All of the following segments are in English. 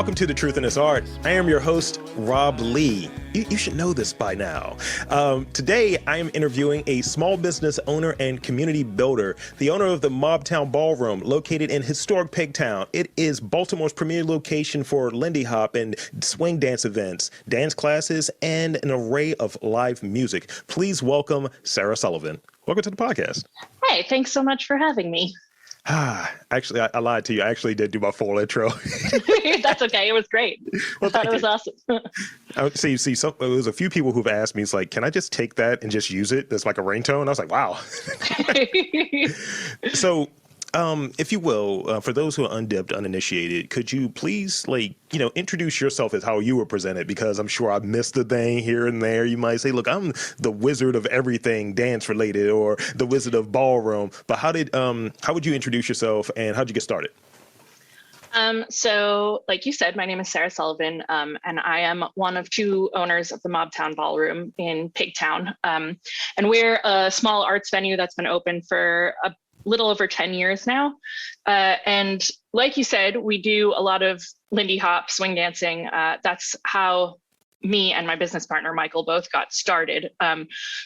Welcome to The Truth in This Art. I am your host, Rob Lee. You should know this by now. Today, I am interviewing a small business owner and community builder, the owner of the Mobtown Ballroom, located in historic Pigtown. It is Baltimore's premier location for Lindy Hop and swing dance events, dance classes, and an array of live music. Please welcome Sarah Sullivan. Welcome to the podcast. Hey, thanks so much for having me. Actually, I lied to you. I actually did do my full intro. That's okay. It was great. Well, I thought it was awesome. There was a few people who've asked me, it's like, can I just take that and just use it? That's like a ringtone. I was like, wow. So, if you will, for those who are undipped, uninitiated, could you please, introduce yourself as how you were presented? Because I'm sure I missed the thing here and there. You might say, look, I'm the wizard of everything dance related, or the wizard of ballroom. But how would you introduce yourself, and how'd you get started? So like you said, my name is Sarah Sullivan, and I am one of two owners of the Mobtown Ballroom in Pigtown. And we're a small arts venue that's been open for a little over 10 years now. And like you said, we do a lot of Lindy Hop, swing dancing. That's how me and my business partner, Michael, both got started.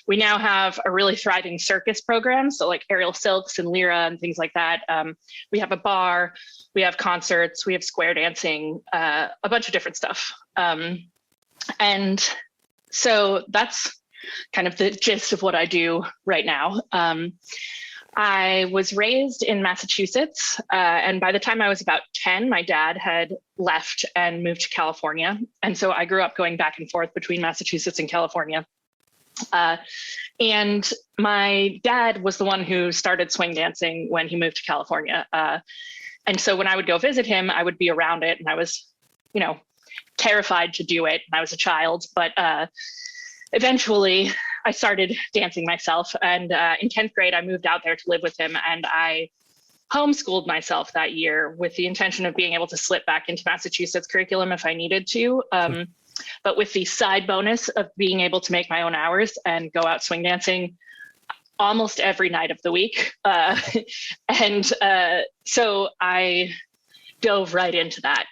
We now have a really thriving circus program. So like aerial silks and lyra and things like that. We have a bar, we have concerts, we have square dancing, a bunch of different stuff. And so that's kind of the gist of what I do right now. I was raised in Massachusetts, and by the time I was about 10, my dad had left and moved to California. And so I grew up going back and forth between Massachusetts and California. And my dad was the one who started swing dancing when he moved to California. And so when I would go visit him, I would be around it, and I was, terrified to do it. I was a child, but eventually I started dancing myself, and in 10th grade, I moved out there to live with him, and I homeschooled myself that year with the intention of being able to slip back into Massachusetts curriculum if I needed to, but with the side bonus of being able to make my own hours and go out swing dancing almost every night of the week. So I dove right into that.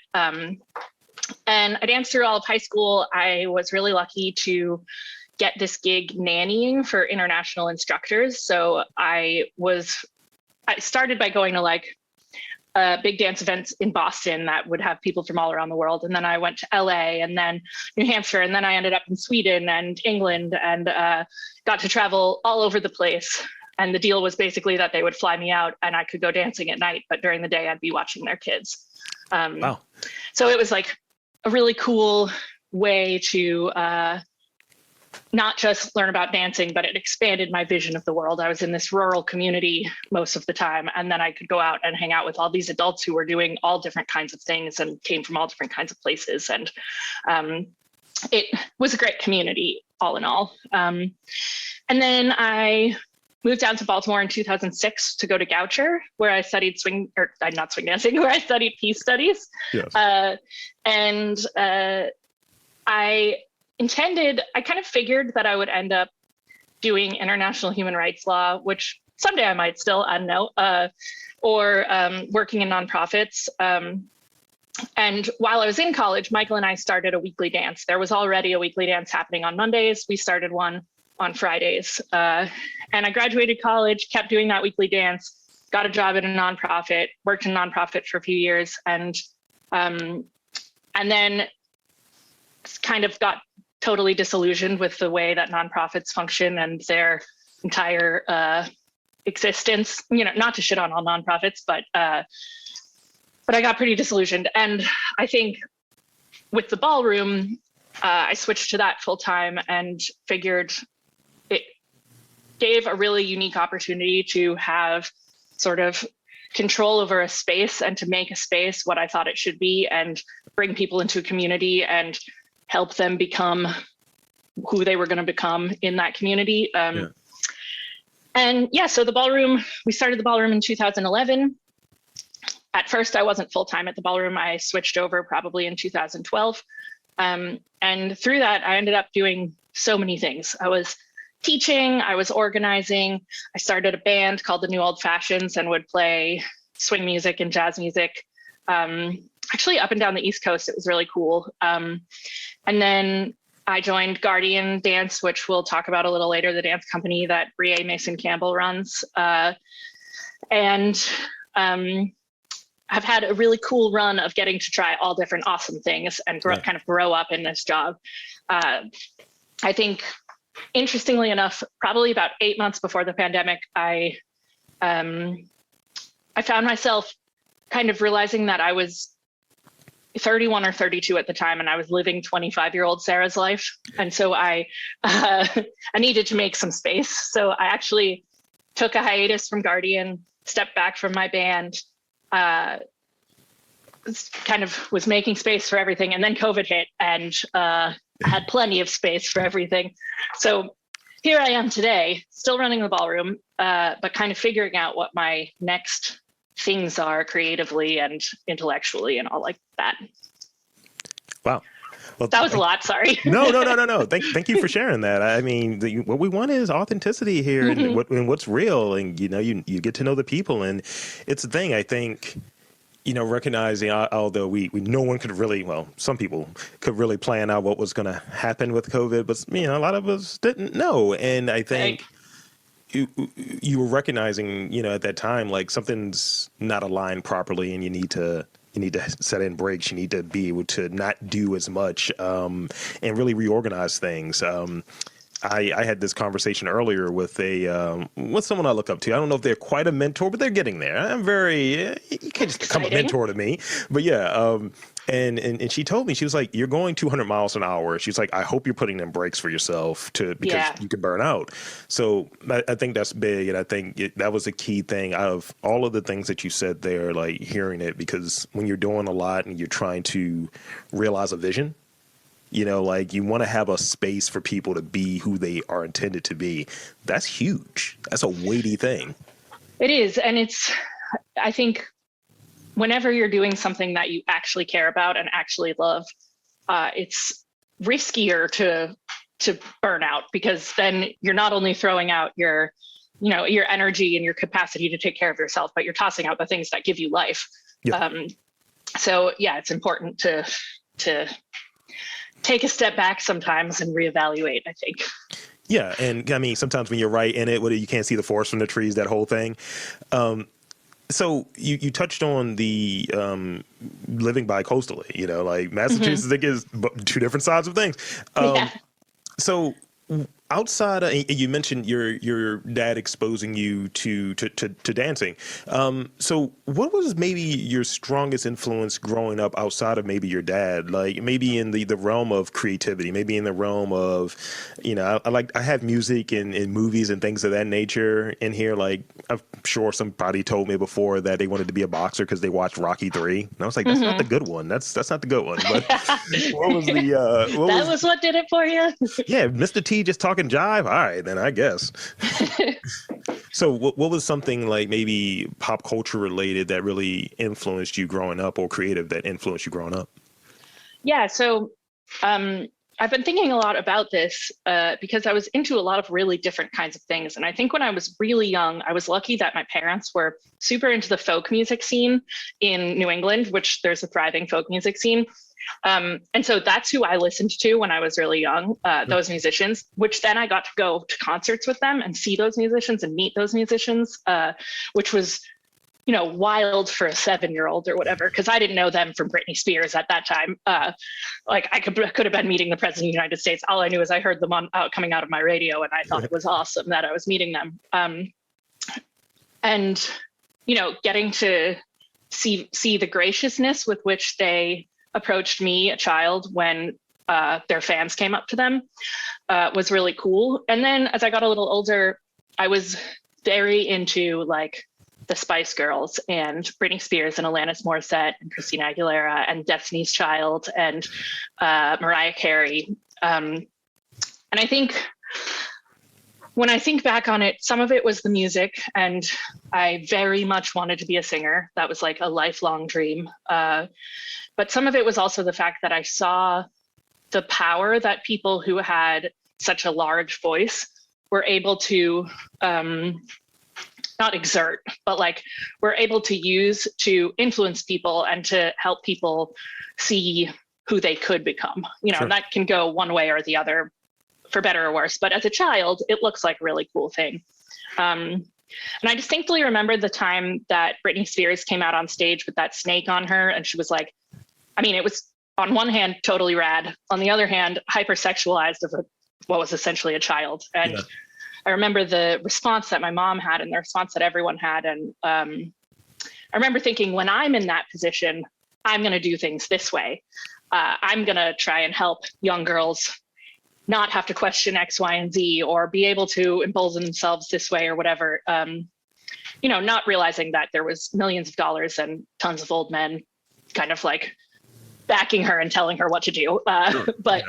And I danced through all of high school. I was really lucky to get this gig nannying for international instructors. So I started by going to big dance events in Boston that would have people from all around the world. And then I went to LA and then New Hampshire. And then I ended up in Sweden and England and got to travel all over the place. And the deal was basically that they would fly me out and I could go dancing at night, but during the day I'd be watching their kids. Wow. So it was like a really cool way to not just learn about dancing, but it expanded my vision of the world. I was in this rural community most of the time, and then I could go out and hang out with all these adults who were doing all different kinds of things and came from all different kinds of places. And it was a great community all in all. And then I moved down to Baltimore in 2006 to go to Goucher, where I studied not swing dancing, where I studied peace studies. Yes. I kind of figured that I would end up doing international human rights law, which someday I might still, I don't know, or working in nonprofits. And while I was in college, Michael and I started a weekly dance. There was already a weekly dance happening on Mondays. We started one on Fridays. And I graduated college, kept doing that weekly dance, got a job at a nonprofit, worked in a nonprofit for a few years, and then kind of got totally disillusioned with the way that nonprofits function and their entire existence. Not to shit on all nonprofits, but I got pretty disillusioned. And I think with the ballroom, I switched to that full time and figured it gave a really unique opportunity to have sort of control over a space and to make a space what I thought it should be and bring people into a community and help them become who they were going to become in that community. So the ballroom, we started the ballroom in 2011. At first, I wasn't full-time at the ballroom. I switched over probably in 2012. And through that, I ended up doing so many things. I was teaching, I was organizing. I started a band called the New Old Fashions and would play swing music and jazz music. actually up and down the East Coast. It was really cool. And then I joined Guardian Dance, which we'll talk about a little later, the dance company that Brie Mason Campbell runs. And I've had a really cool run of getting to try all different awesome things and kind of grow up in this job. I think, interestingly enough, probably about 8 months before the pandemic, I found myself kind of realizing that I was 31 or 32 at the time, and I was living 25-year-old Sarah's life. And so I needed to make some space. So I actually took a hiatus from Guardian, stepped back from my band, kind of was making space for everything. And then COVID hit, and I had plenty of space for everything. So here I am today, still running the ballroom, but kind of figuring out what my next things are creatively and intellectually and all like that. Wow. Well, that was a lot. Sorry. No. Thank you for sharing that. I mean, what we want is authenticity here, and what's real, and you get to know the people, and it's the thing. I think, recognizing, although no one could really, some people could really plan out what was going to happen with COVID, but a lot of us didn't know, and I think. You were recognizing, at that time, like something's not aligned properly, and you need to set in breaks. You need to be able to not do as much, and really reorganize things. I had this conversation earlier with someone I look up to. I don't know if they're quite a mentor, but they're getting there. You can't just become a mentor to me, but yeah. And she told me, she was like, you're going 200 miles an hour. She's like, I hope you're putting in brakes for yourself because you could burn out. So I think that's big. And I think that was a key thing out of all of the things that you said there, like hearing it, because when you're doing a lot and you're trying to realize a vision, like you want to have a space for people to be who they are intended to be. That's huge. That's a weighty thing. It is. And I think, whenever you're doing something that you actually care about and actually love, it's riskier to burn out, because then you're not only throwing out your energy and your capacity to take care of yourself, but you're tossing out the things that give you life. Yeah. So yeah, it's important to take a step back sometimes and reevaluate, I think. Yeah. And I mean, sometimes when you're right in it, you can't see the forest from the trees, that whole thing. So you touched on the living bi-coastally, like Massachusetts, I think, is two different sides of things. So outside of, you mentioned your dad exposing you to dancing. So what was maybe your strongest influence growing up outside of maybe your dad? Like maybe in the realm of creativity, maybe in the realm of, I have music and movies and things of that nature in here. Like I'm sure somebody told me before that they wanted to be a boxer because they watched Rocky III. And I was like, that's not the good one. That's not the good one. But what was the what did it for you? Yeah, Mr. T just talking jive. All right, then I guess. So what was something like maybe pop culture related that really influenced you growing up, or creative that influenced you growing up? Yeah, so I've been thinking a lot about this because I was into a lot of really different kinds of things. And I think when I was really young, I was lucky that my parents were super into the folk music scene in New England, which there's a thriving folk music scene. And so that's who I listened to when I was really young, those musicians, which then I got to go to concerts with them and see those musicians and meet those musicians, which was, wild for a 7-year-old or whatever, because I didn't know them from Britney Spears at that time. Like I could have been meeting the president of the United States. All I knew is I heard them coming out of my radio, and I thought it was awesome that I was meeting them. And, getting to see the graciousness with which they approached me, a child, when their fans came up to them was really cool. And then as I got a little older, I was very into like the Spice Girls and Britney Spears and Alanis Morissette and Christina Aguilera and Destiny's Child and Mariah Carey. And I think when I think back on it, some of it was the music, and I very much wanted to be a singer. That was like a lifelong dream. But some of it was also the fact that I saw the power that people who had such a large voice were able to not exert, but like we're able to use to influence people and to help people see who they could become. Sure. And that can go one way or the other, for better or worse. But as a child, it looks like a really cool thing. And I distinctly remember the time that Britney Spears came out on stage with that snake on her, and she was like, I mean, it was on one hand totally rad, on the other hand hypersexualized of what was essentially a child. And yeah. I remember the response that my mom had and the response that everyone had. And I remember thinking, when I'm in that position, I'm going to do things this way. I'm going to try and help young girls not have to question X, Y, and Z, or be able to embolden themselves this way or whatever. Not realizing that there was millions of dollars and tons of old men kind of like backing her and telling her what to do. But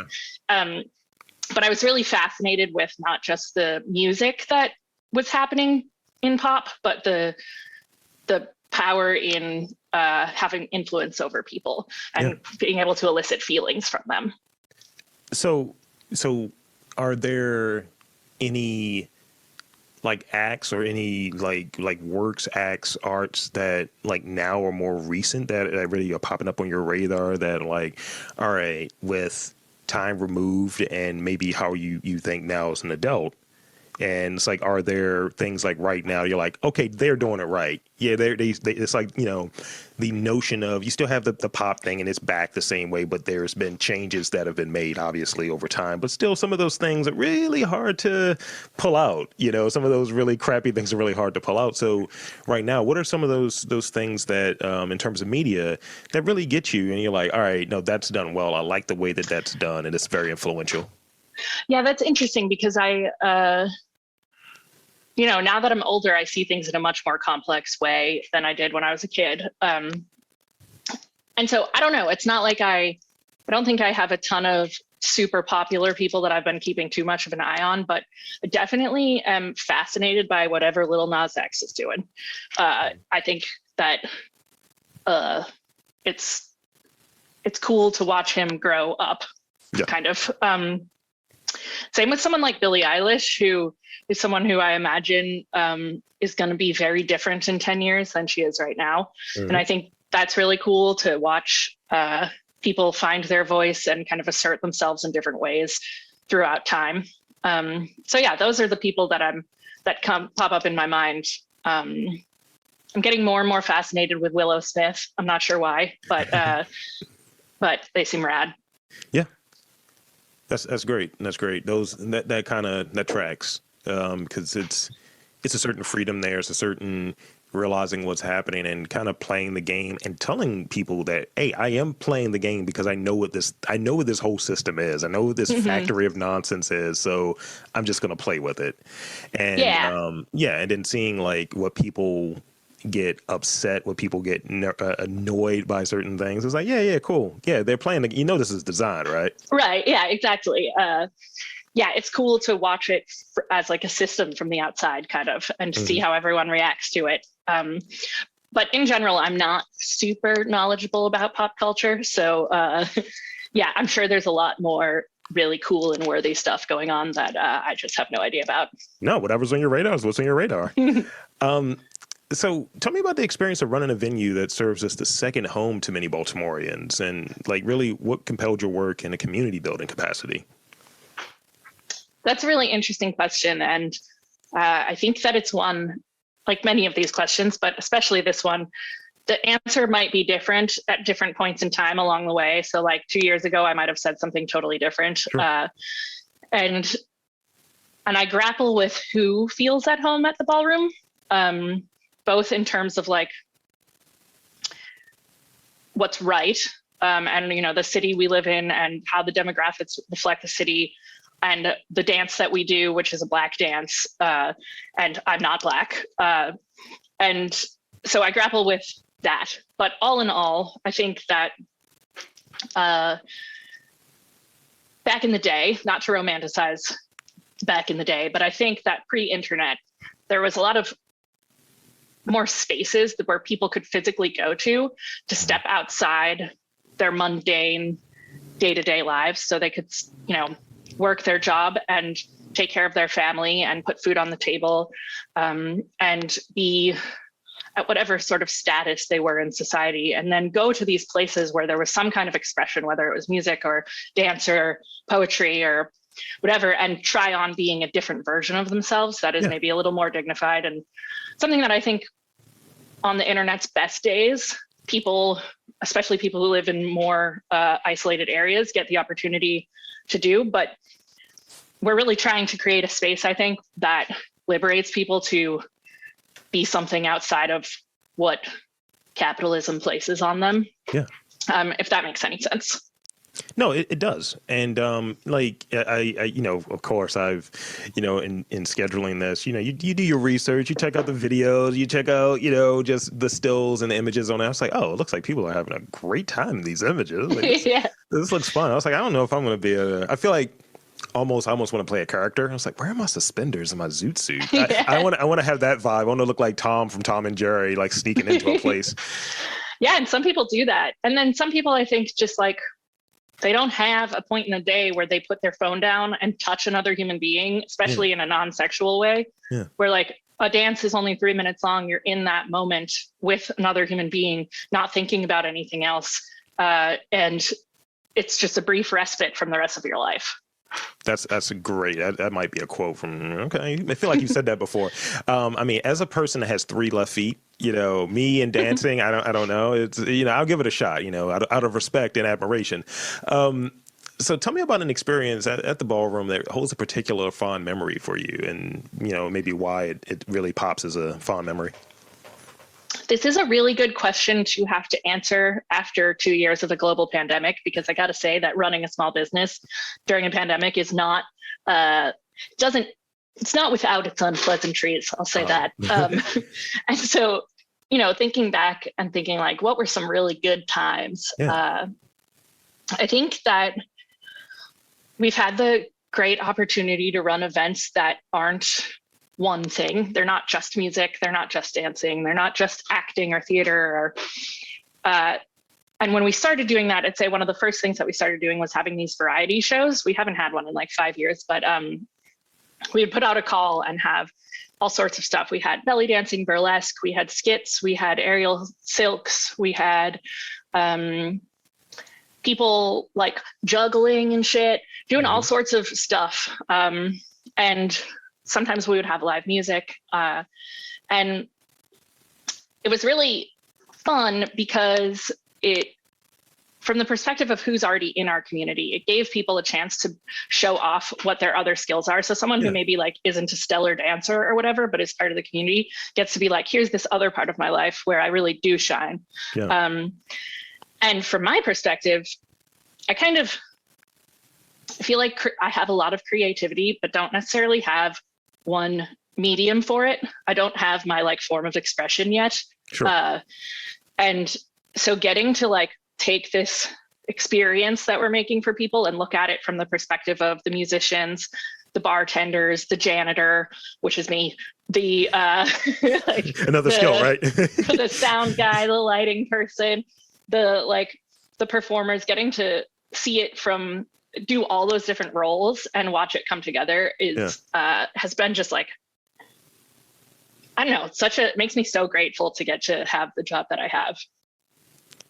I was really fascinated with not just the music that was happening in pop, but the power in having influence over people and being able to elicit feelings from them. So are there any like acts or any like works, acts, arts that like now are more recent that really are popping up on your radar that like, all right, with time removed and maybe how you think now as an adult, and it's like, are there things like right now you're like, okay, they're doing it right? Yeah, they it's like, the notion of you still have the pop thing and it's back the same way, but there's been changes that have been made obviously over time, but still some of those things are really hard to pull out. Some of those really crappy things are really hard to pull out. So right now, what are some of those things that in terms of media that really get you and you're like, all right, no, that's done well. I like the way that that's done and it's very influential. Yeah, that's interesting because now that I'm older, I see things in a much more complex way than I did when I was a kid. And so I don't know. It's not like I don't think I have a ton of super popular people that I've been keeping too much of an eye on, but I definitely am fascinated by whatever Lil Nas X is doing. I think that it's cool to watch him grow up, kind of. Same with someone like Billie Eilish, who is someone who I imagine is going to be very different in 10 years than she is right now. Mm-hmm. And I think that's really cool to watch people find their voice and kind of assert themselves in different ways throughout time. So yeah, those are the people that pop up in my mind. I'm getting more and more fascinated with Willow Smith. I'm not sure why, but they seem rad. Yeah. That's great. That's great. That tracks because it's a certain freedom there. It's a certain realizing what's happening and kind of playing the game and telling people that, hey, I am playing the game because I know what this whole system is. I know what this factory of nonsense is. So I'm just going to play with it. And and then seeing like what people get upset, what people get annoyed by certain things. It's like, yeah, cool. Yeah, they're playing. This is design, right? Right. Yeah, exactly. It's cool to watch it as like a system from the outside kind of, and to see how everyone reacts to it. But in general, I'm not super knowledgeable about pop culture. So I'm sure there's a lot more really cool and worthy stuff going on that I just have no idea about. No, whatever's on your radar is what's on your radar. So tell me about the experience of running a venue that serves as the second home to many Baltimoreans, and like really what compelled your work in a community building capacity? That's a really interesting question. And I think that it's one, like many of these questions, but especially this one, the answer might be different at different points in time along the way. So like 2 years ago, I might have said something totally different. Sure. And I grapple with who feels at home at the ballroom. Both in terms of like what's right, and the city we live in and how the demographics reflect the city, and the dance that we do, which is a Black dance, and I'm not Black, and so I grapple with that. But all in all, I think that back in the day, not to romanticize back in the day, but I think that pre-internet, there was a lot of more spaces where people could physically go to step outside their mundane day-to-day lives so they could, work their job and take care of their family and put food on the table, and be at whatever sort of status they were in society, and then go to these places where there was some kind of expression, whether it was music or dance or poetry or whatever, and try on being a different version of themselves that is maybe a little more dignified. And something that I think on the internet's best days, people, especially people who live in more isolated areas, get the opportunity to do. But we're really trying to create a space, I think, that liberates people to be something outside of what capitalism places on them. Yeah. If that makes any sense. No, it does. And like I of course I've, in scheduling this, you do your research, you check out the videos, you check out, just the stills and the images on it. I was like, oh, it looks like people are having a great time in these images. Like, this looks fun. I was like, I don't know if I'm going to be I feel like I almost want to play a character. I was like, where are my suspenders and my zoot suit? I want to have that vibe. I want to look like Tom from Tom and Jerry, like sneaking into a place. Yeah. And some people do that. And then some people, I think, just like, they don't have a point in the day where they put their phone down and touch another human being, especially in a non-sexual way, where like a dance is only 3 minutes long. You're in that moment with another human being, not thinking about anything else. And it's just a brief respite from the rest of your life. That's a great. That might be a quote from. Okay, I feel like you said that before. I mean, as a person that has 3 left feet, me and dancing, I don't know. It's I'll give it a shot. Out of respect and admiration. So tell me about an experience at the ballroom that holds a particular fond memory for you, and maybe why it really pops as a fond memory. This is a really good question to have to answer after 2 years of a global pandemic, because I got to say that running a small business during a pandemic is not, it's not without its unpleasantries. I'll say that. And so, thinking back and thinking like, what were some really good times? I think that we've had the great opportunity to run events that aren't one thing. They're not just music. They're not just dancing. They're not just acting or theater. And when we started doing that, I'd say one of the first things that we started doing was having these variety shows. We haven't had one in like 5 years, but we would put out a call and have all sorts of stuff. We had belly dancing, burlesque. We had skits. We had aerial silks. We had people like juggling and shit, doing all sorts of stuff. And sometimes we would have live music, and it was really fun because from the perspective of who's already in our community, it gave people a chance to show off what their other skills are. So someone who maybe like isn't a stellar dancer or whatever, but is part of the community, gets to be like, here's this other part of my life where I really do shine. And from my perspective, I feel like I have a lot of creativity, but don't necessarily have one medium for it. I don't have my like form of expression yet. And so getting to like take this experience that we're making for people and look at it from the perspective of the musicians, the bartenders, the janitor, which is me, the another skill, right? The sound guy, the lighting person, the performers, getting to see it do all those different roles and watch it come together has been just like, I don't know, it makes me so grateful to get to have the job that I have.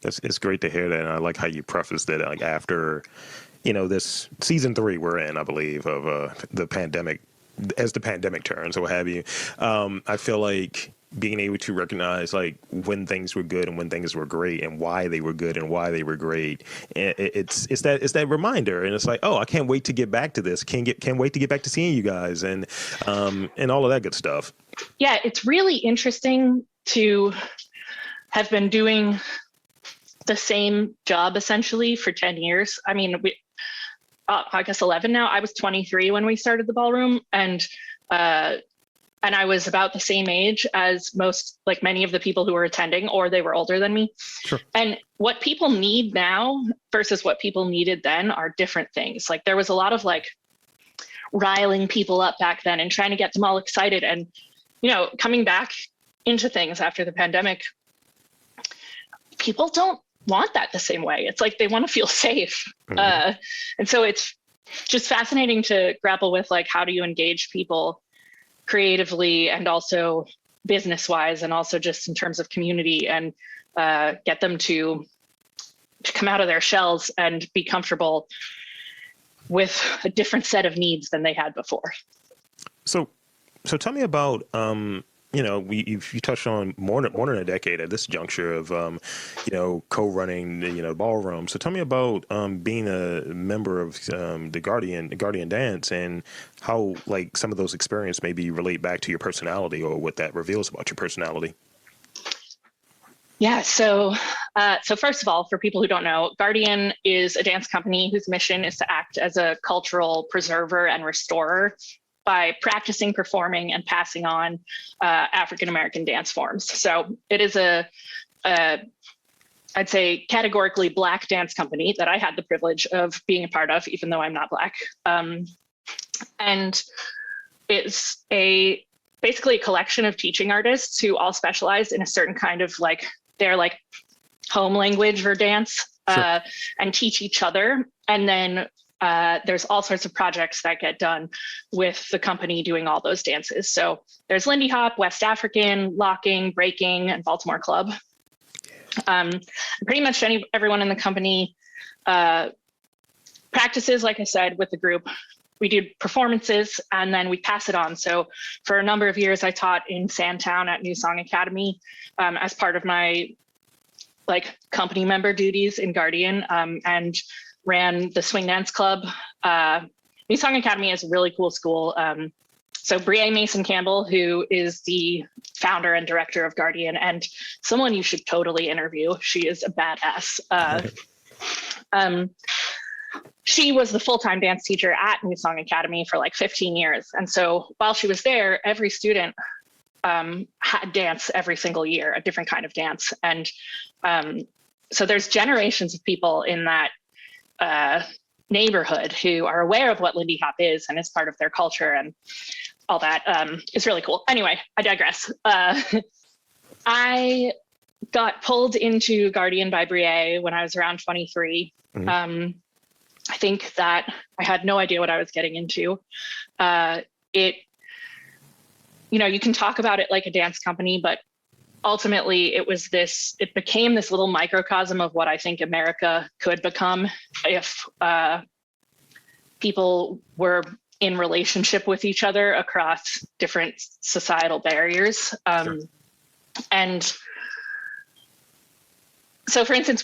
It's great to hear that. And I like how you prefaced it, like after, this season 3 we're in, I believe, of the pandemic, as the pandemic turns or what have you. I feel like being able to recognize like when things were good and when things were great and why they were good and why they were great. It's that reminder, and it's like, oh, I can't wait to get back to this. Can't wait to get back to seeing you guys and all of that good stuff. Yeah, it's really interesting to have been doing the same job essentially for 10 years. I mean, I guess 11 now. I was 23 when we started the ballroom, and I was about the same age as many of the people who were attending, or they were older than me. Sure. And what people need now versus what people needed then are different things. Like there was a lot of like riling people up back then and trying to get them all excited. And, coming back into things after the pandemic, people don't want that the same way. It's like they want to feel safe. And so it's just fascinating to grapple with, like, how do you engage people creatively and also business wise, and also just in terms of community, and get them to come out of their shells and be comfortable with a different set of needs than they had before. So tell me about, you touched on more than a decade at this juncture of, co-running the ballroom. So tell me about being a member of the Guardian Dance, and how, like, some of those experiences maybe relate back to your personality, or what that reveals about your personality. Yeah. So first of all, for people who don't know, Guardian is a dance company whose mission is to act as a cultural preserver and restorer by practicing, performing, and passing on African-American dance forms. So it is I'd say, categorically Black dance company that I had the privilege of being a part of, even though I'm not Black. And it's basically a collection of teaching artists who all specialize in a certain kind of, like, their, like, home language for dance, Sure. and teach each other. And then there's all sorts of projects that get done with the company doing all those dances. So there's Lindy Hop, West African, locking, breaking, and Baltimore Club. Pretty much everyone in the company practices, like I said, with the group. We do performances, and then we pass it on. So for a number of years, I taught in Sandtown at New Song Academy as part of my, like, company member duties in Guardian, and ran the swing dance club. New Song Academy is a really cool school. So Brie Mason Campbell, who is the founder and director of Guardian, and someone you should totally interview. She is a badass. She was the full-time dance teacher at New Song Academy for like 15 years. And so while she was there, every student had dance every single year, a different kind of dance. And so there's generations of people in that neighborhood who are aware of what Lindy Hop is and is part of their culture, and all that is really cool. Anyway, I digress. I got pulled into Guardian by Brie when I was around 23. Mm-hmm. I think that I had no idea what I was getting into. You can talk about it like a dance company, but ultimately it became this little microcosm of what I think America could become if people were in relationship with each other across different societal barriers. Sure. And so, for instance,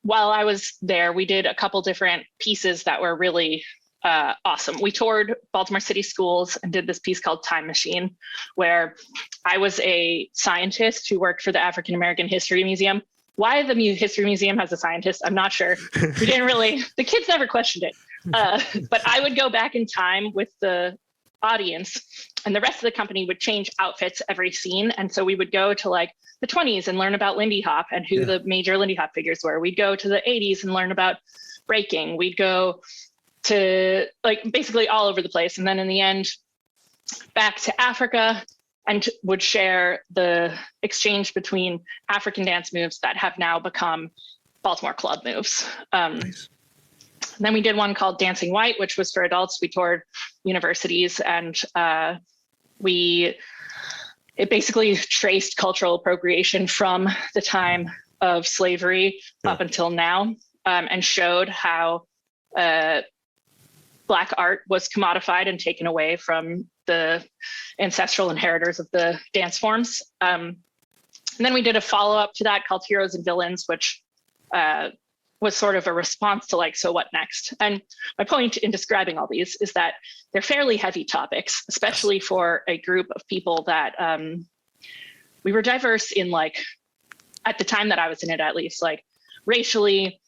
while I was there, we did a couple different pieces that were really awesome. We toured Baltimore City schools and did this piece called Time Machine, where I was a scientist who worked for the African American History Museum. Why the History Museum has a scientist, I'm not sure. The kids never questioned it. But I would go back in time with the audience, and the rest of the company would change outfits every scene. And so we would go to like the 20s and learn about Lindy Hop and who the major Lindy Hop figures were. We'd go to the 80s and learn about breaking. We'd go to like basically all over the place. And then in the end, back to Africa, and would share the exchange between African dance moves that have now become Baltimore Club moves. Nice. Then we did one called Dancing White, which was for adults. We toured universities, and it basically traced cultural appropriation from the time of slavery up until now, and showed how Black art was commodified and taken away from the ancestral inheritors of the dance forms. And then we did a follow-up to that called Heroes and Villains, which was sort of a response to like, so what next? And my point in describing all these is that they're fairly heavy topics, especially for a group of people that we were diverse in, like, at the time that I was in it, at least, like racially,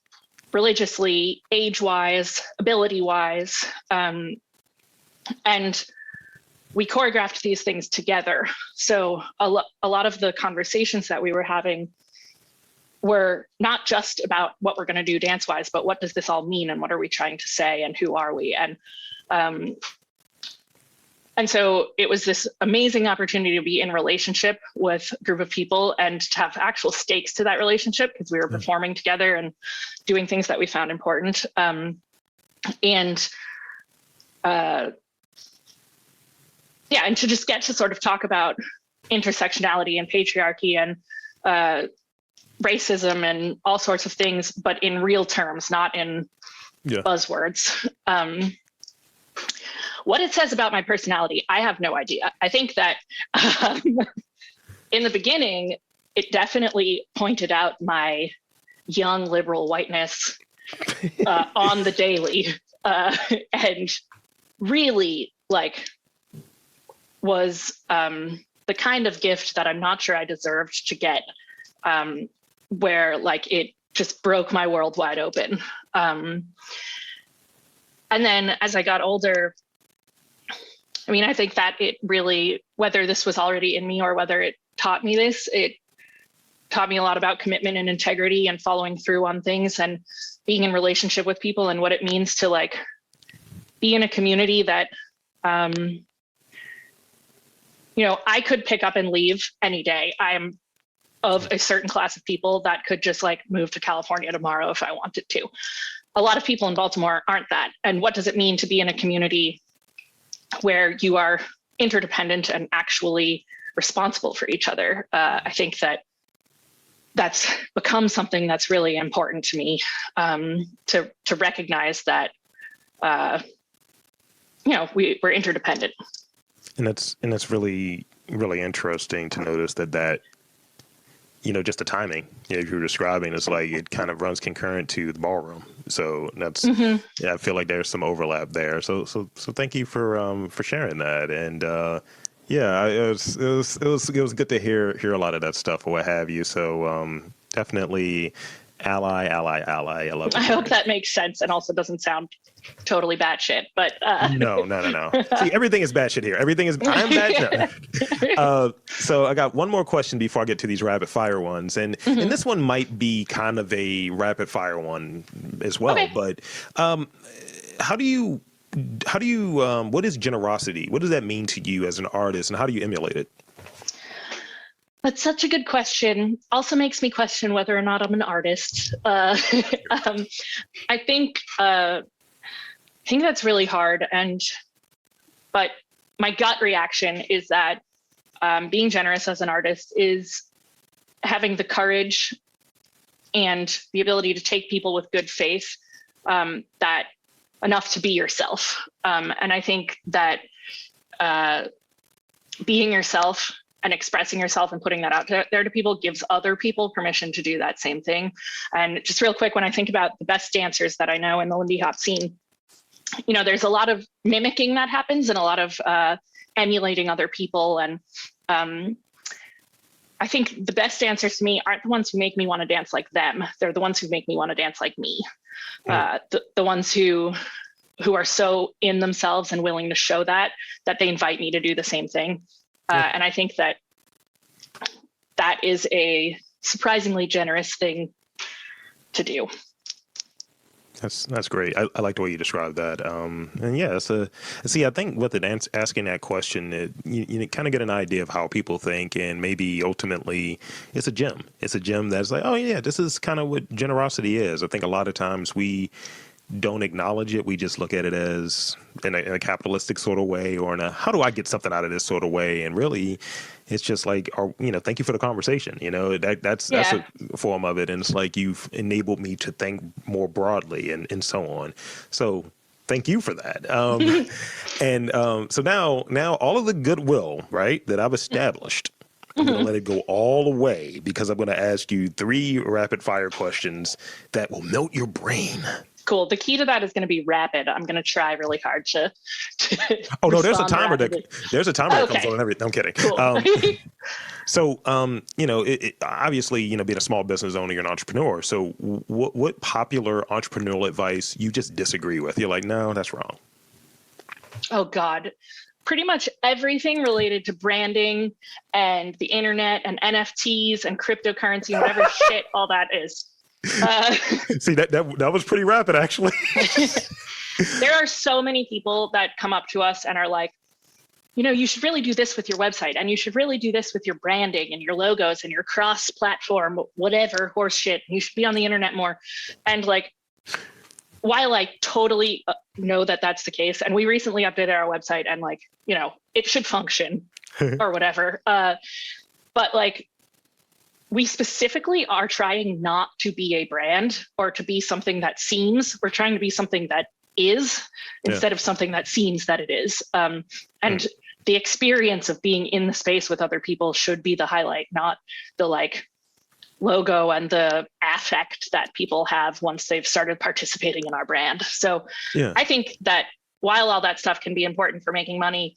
religiously, age-wise, ability-wise. And we choreographed these things together. So a lot of the conversations that we were having were not just about what we're going to do dance-wise, but what does this all mean, and what are we trying to say, and who are we? And so it was this amazing opportunity to be in relationship with a group of people and to have actual stakes to that relationship, because we were performing together and doing things that we found important. And yeah, and to just get to sort of talk about intersectionality and patriarchy and racism and all sorts of things, but in real terms, not in buzzwords. What it says about my personality, I have no idea. I think that in the beginning, it definitely pointed out my young liberal whiteness on the daily, and really like was the kind of gift that I'm not sure I deserved to get, where like it just broke my world wide open. And then as I got older, I mean, I think that it really, whether this was already in me or whether it taught me this, it taught me a lot about commitment and integrity and following through on things and being in relationship with people and what it means to like be in a community that, you know, I could pick up and leave any day. I'm of a certain class of people that could just like move to California tomorrow if I wanted to. A lot of people in Baltimore aren't that. And what does it mean to be in a community where you are interdependent and actually responsible for each other? I think that that's become something that's really important to me, to recognize that, you know, we're interdependent. And that's really, really interesting to notice that, you know, just the timing, you know, you're describing is like, it kind of runs concurrent to the ballroom. So that's, yeah, I feel like there's some overlap there. So thank you for sharing that. And, yeah, it was good to hear a lot of that stuff or what have you. So, definitely ally. I love it. I hope that makes sense and also doesn't sound totally batshit, but No. See, everything is batshit here. I'm batshit. So I got one more question before I get to these rapid fire ones, and this one might be kind of a rapid fire one as well. Okay. But how do you what is generosity? What does that mean to you as an artist, and how do you emulate it? That's such a good question. Also makes me question whether or not I'm an artist. I think that's really hard. But my gut reaction is that being generous as an artist is having the courage and the ability to take people with good faith, that enough to be yourself. And I think that being yourself and expressing yourself and putting that out there to people gives other people permission to do that same thing. And just real quick, when I think about the best dancers that I know in the Lindy Hop scene, you know, there's a lot of mimicking that happens and a lot of emulating other people. And I think the best dancers to me aren't the ones who make me want to dance like them. They're the ones who make me want to dance like me. The ones who are so in themselves and willing to show that they invite me to do the same thing. And I think that is a surprisingly generous thing to do. That's great. I like the way you described that. And yeah, see, I think with asking that question, you kind of get an idea of how people think, and maybe ultimately it's a gem. It's a gem that's like, oh yeah, this is kind of what generosity is. I think a lot of times we don't acknowledge it. We just look at it as in a capitalistic sort of way, or in a, how do I get something out of this sort of way? And really it's just like, you know, thank you for the conversation. You know, that's a form of it. And it's like, you've enabled me to think more broadly and so on. So thank you for that. So now all of the goodwill, right, that I've established, I'm going to let it go all the way, because I'm going to ask you 3 rapid fire questions that will melt your brain. Cool. The key to that is going to be rapid. I'm going to try really hard to oh no, there's a timer that comes on and everything. I'm kidding. Cool. You know, it obviously, you know, being a small business owner, you're an entrepreneur. So what popular entrepreneurial advice you just disagree with? You're like, no, that's wrong. Oh God. Pretty much everything related to branding and the internet and NFTs and cryptocurrency and whatever shit all that is. See, that was pretty rapid, actually. There are so many people that come up to us and are like, you know, you should really do this with your website, and you should really do this with your branding and your logos and your cross-platform, whatever horse shit. You should be on the internet more. And like, while I totally know that that's the case, and we recently updated our website and like, it should function or whatever. But like, we specifically are trying not to be a brand or to be something that seems. We're trying to be something that is instead of something that seems that it is. And the experience of being in the space with other people should be the highlight, not the like logo and the affect that people have once they've started participating in our brand. So I think that while all that stuff can be important for making money,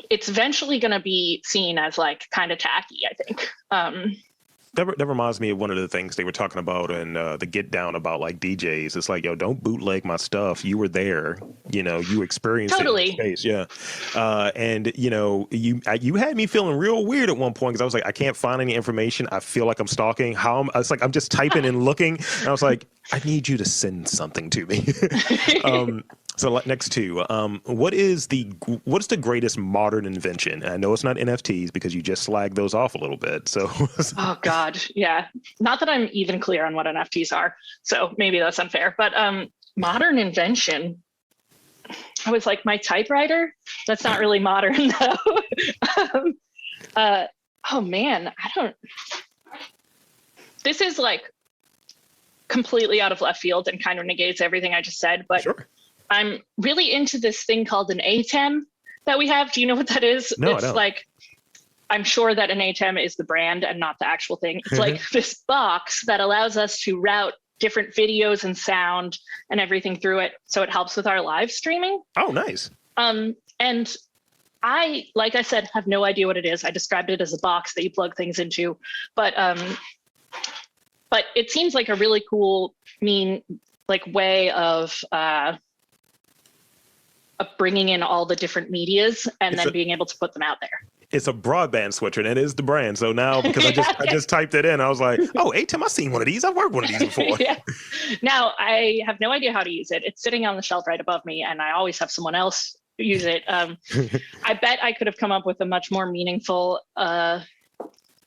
it's eventually going to be seen as like kind of tacky, I think. That reminds me of one of the things they were talking about in the Get Down about like DJs. It's like, yo, don't bootleg my stuff. You were there, you experienced it in space. Yeah. And you had me feeling real weird at one point because I was like, I can't find any information. I feel like I'm stalking. It's like I'm just typing and looking. And I was like, I need you to send something to me. So next two, what is the greatest modern invention? And I know it's not NFTs because you just slagged those off a little bit. So, oh God, yeah. Not that I'm even clear on what NFTs are, so maybe that's unfair. But modern invention, I was like, my typewriter. That's not really modern though. Oh man, I don't. This is like completely out of left field and kind of negates everything I just said, but. Sure. I'm really into this thing called an ATEM that we have. Do you know what that is? No, it's I don't. Like, I'm sure that an ATEM is the brand and not the actual thing. It's like this box that allows us to route different videos and sound and everything through it. So it helps with our live streaming. Oh, nice. And I, like I said, have no idea what it is. I described it as a box that you plug things into, but it seems like a really cool, way of bringing in all the different medias and then being able to put them out there. It's a broadband switcher, and it is the brand. So now, because I just typed it in, I was like, oh, ATEM, I've seen one of these. I've worked one of these before. Yeah. Now, I have no idea how to use it. It's sitting on the shelf right above me, and I always have someone else use it. I bet I could have come up with a much more meaningful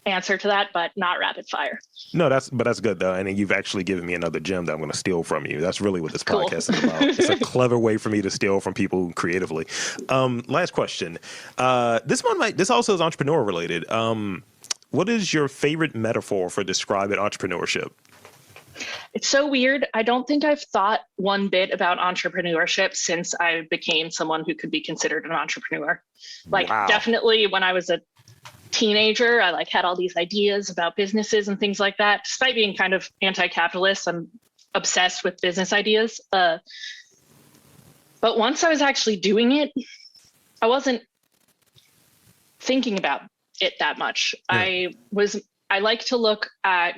answer to that, but not rapid fire. No, that's good though. And you've actually given me another gem that I'm going to steal from you. That's really what this podcast is about. It's a clever way for me to steal from people creatively. Last question. This also is entrepreneur related. What is your favorite metaphor for describing entrepreneurship? It's so weird. I don't think I've thought one bit about entrepreneurship since I became someone who could be considered an entrepreneur. Definitely when I was a teenager, I had all these ideas about businesses and things like that. Despite being kind of anti-capitalist, I'm obsessed with business ideas. But once I was actually doing it, I wasn't thinking about it that much. Yeah. I like to look at,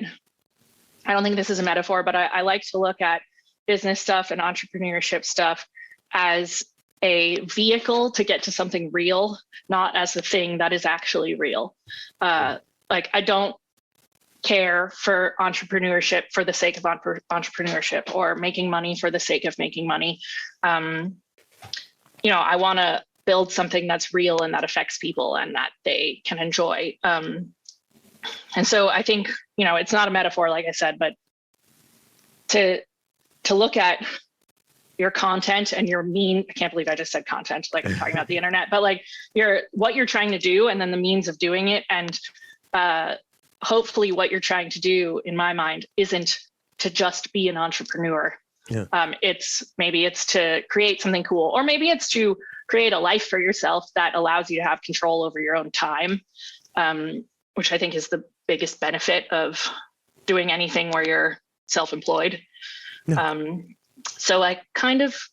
I don't think this is a metaphor, but I like to look at business stuff and entrepreneurship stuff as a vehicle to get to something real, not as the thing that is actually real. I don't care for entrepreneurship for the sake of entrepreneurship or making money for the sake of making money. I want to build something that's real and that affects people and that they can enjoy. And so I think, it's not a metaphor, like I said, but to look at your content and your I can't believe I just said content, like I'm talking about the internet, but what you're trying to do and then the means of doing it. And hopefully what you're trying to do, in my mind, isn't to just be an entrepreneur. Yeah. It's to create something cool, or maybe it's to create a life for yourself that allows you to have control over your own time, which I think is the biggest benefit of doing anything where you're self-employed. Yeah. So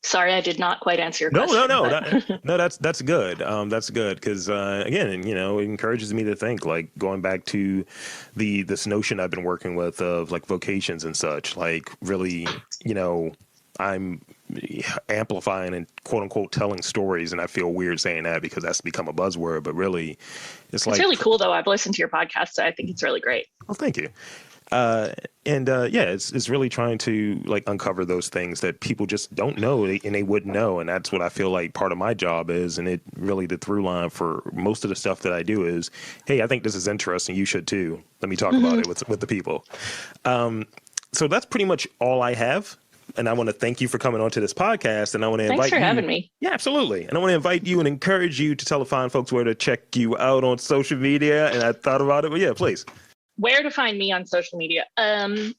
sorry, I did not quite answer your question. No, that's good. That's good because again, it encourages me to think, going back to this notion I've been working with of vocations and such, really, I'm amplifying and quote unquote telling stories, and I feel weird saying that because that's become a buzzword, but really, it's really cool though. I've listened to your podcast, so I think it's really great. Well, thank you. It's really trying to uncover those things that people just don't know and they wouldn't know. And that's what I feel like part of my job is. And it really, the through line for most of the stuff that I do is, hey, I think this is interesting. You should too. Let me talk about it with the people. So that's pretty much all I have. and I want to thank you for coming onto this podcast. And I want to invite Thanks for having me. Yeah, absolutely. And I want to invite you and encourage you to tell the fine folks where to check you out on social media. And I thought about it, but yeah, please. Where to find me on social media? On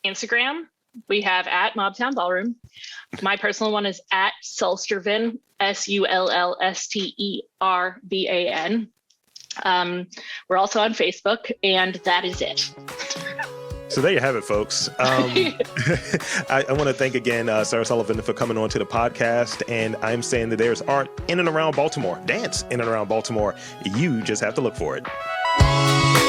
Instagram, we have at Mobtown Ballroom. My personal one is at Sullivan, SULLSTERVAN. We're also on Facebook, and that is it. So there you have it, folks. I want to thank again Sarah Sullivan for coming on to the podcast. And I'm saying that there's art in and around Baltimore, dance in and around Baltimore. You just have to look for it.